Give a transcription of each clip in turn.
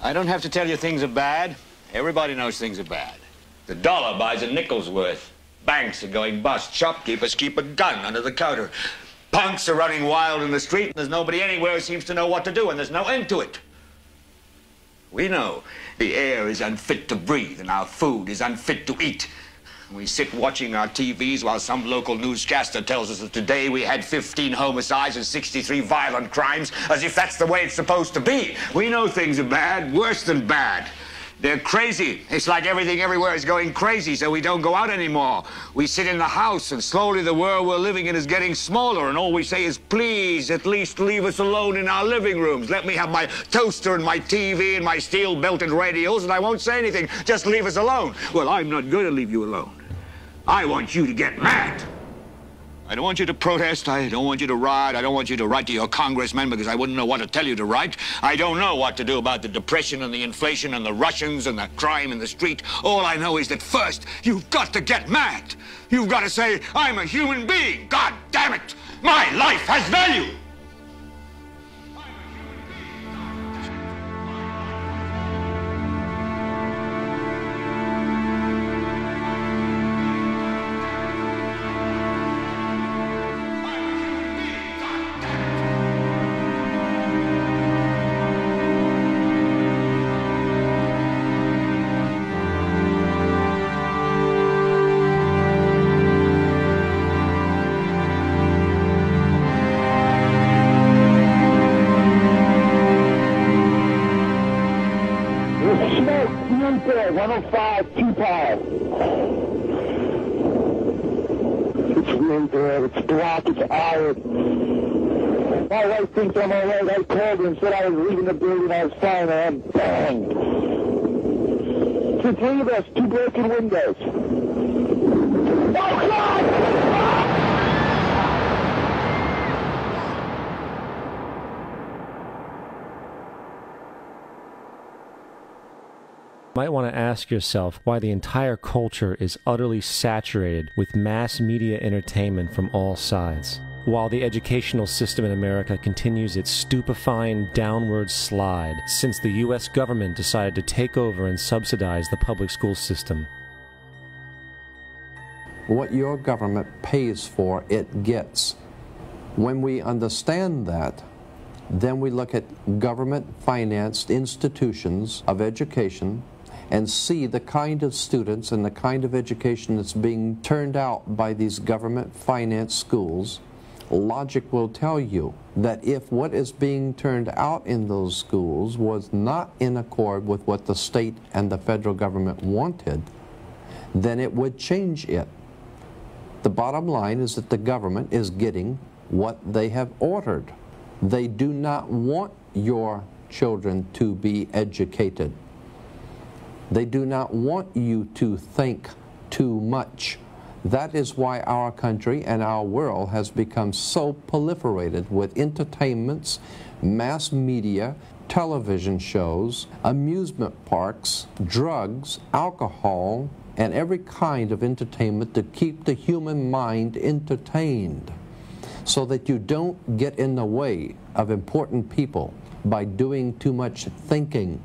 I don't have to tell you things are bad. Everybody knows things are bad. The dollar buys a nickel's worth. Banks are going bust. Shopkeepers keep a gun under the counter. Punks are running wild in the street, and there's nobody anywhere who seems to know what to do, and there's no end to it. We know the air is unfit to breathe, and our food is unfit to eat. We sit watching our TVs while some local newscaster tells us that today we had 15 homicides and 63 violent crimes, as if that's the way it's supposed to be. We know things are bad, worse than bad. They're crazy. It's like everything everywhere is going crazy, so we don't go out anymore. We sit in the house, and slowly the world we're living in is getting smaller, and all we say is, please, at least leave us alone in our living rooms. Let me have my toaster and my TV and my steel-belted radios, and I won't say anything. Just leave us alone. Well, I'm not going to leave you alone. I want you to get mad. I don't want you to protest. I don't want you to riot. I don't want you to write to your congressman because I wouldn't know what to tell you to write. I don't know what to do about the depression and the inflation and the Russians and the crime in the street. All I know is that first, you've got to get mad. You've got to say, I'm a human being. God damn it. My life has value. My wife thinks I'm all right. I called her and said I was leaving the building. I was fine, and bang. It's the three of us, 2 broken windows. Oh, God! You might want to ask yourself why the entire culture is utterly saturated with mass media entertainment from all sides, while the educational system in America continues its stupefying downward slide since the U.S. government decided to take over and subsidize the public school system. What your government pays for, it gets. When we understand that, then we look at government-financed institutions of education and see the kind of students and the kind of education that's being turned out by these government-financed schools. Logic will tell you that if what is being turned out in those schools was not in accord with what the state and the federal government wanted, then it would change it. The bottom line is that the government is getting what they have ordered. They do not want your children to be educated. They do not want you to think too much. That is why our country and our world has become so proliferated with entertainments, mass media, television shows, amusement parks, drugs, alcohol, and every kind of entertainment to keep the human mind entertained, so that you don't get in the way of important people by doing too much thinking.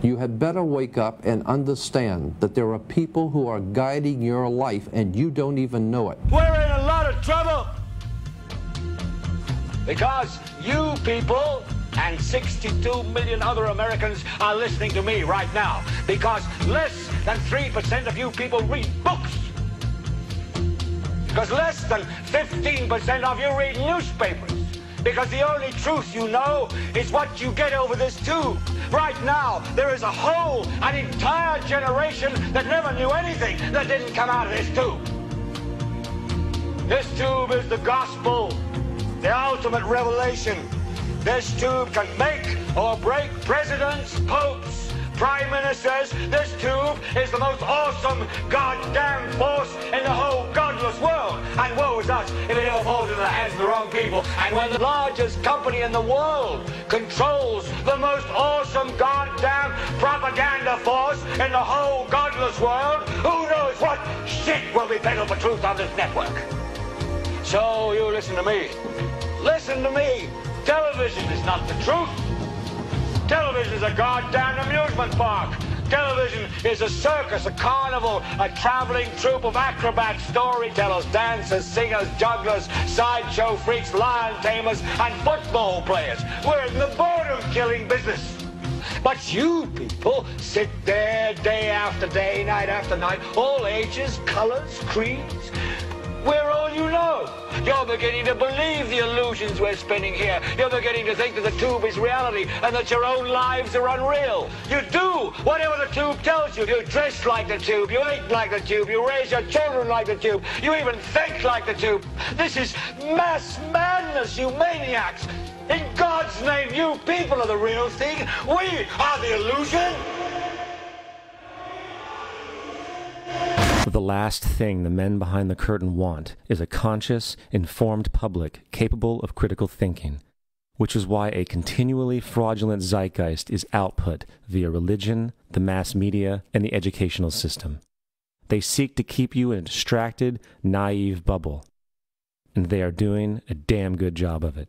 You had better wake up and understand that there are people who are guiding your life and you don't even know it. We're in a lot of trouble because you people and 62 million other Americans are listening to me right now, because less than 3% of you people read books, because less than 15% of you read newspapers, because the only truth you know is what you get over this tube. Right now, there is an entire generation that never knew anything that didn't come out of this tube. This tube is the gospel, the ultimate revelation. This tube can make or break presidents, popes, prime ministers. This tube is the most awesome goddamn force in the whole godless world. And woe is us if it ever falls into the hands of the wrong people. And when the largest company in the world controls the most awesome goddamn propaganda force in the whole godless world, who knows what shit will be peddled for truth on this network. So you listen to me. Listen to me. Television is not the truth. Television is a goddamn amusement park. Television is a circus, a carnival, a traveling troupe of acrobats, storytellers, dancers, singers, jugglers, sideshow freaks, lion tamers, and football players. We're in the boredom-killing business. But you people sit there day after day, night after night, all ages, colors, creeds. We're all you know. You're beginning to believe the illusions we're spinning here. You're beginning to think that the tube is reality and that your own lives are unreal. You do whatever the tube tells you. You dress like the tube. You eat like the tube. You raise your children like the tube. You even think like the tube. This is mass madness, you maniacs. In God's name, you people are the real thing. We are the illusion. The last thing the men behind the curtain want is a conscious, informed public capable of critical thinking, which is why a continually fraudulent zeitgeist is output via religion, the mass media, and the educational system. They seek to keep you in a distracted, naive bubble, and they are doing a damn good job of it.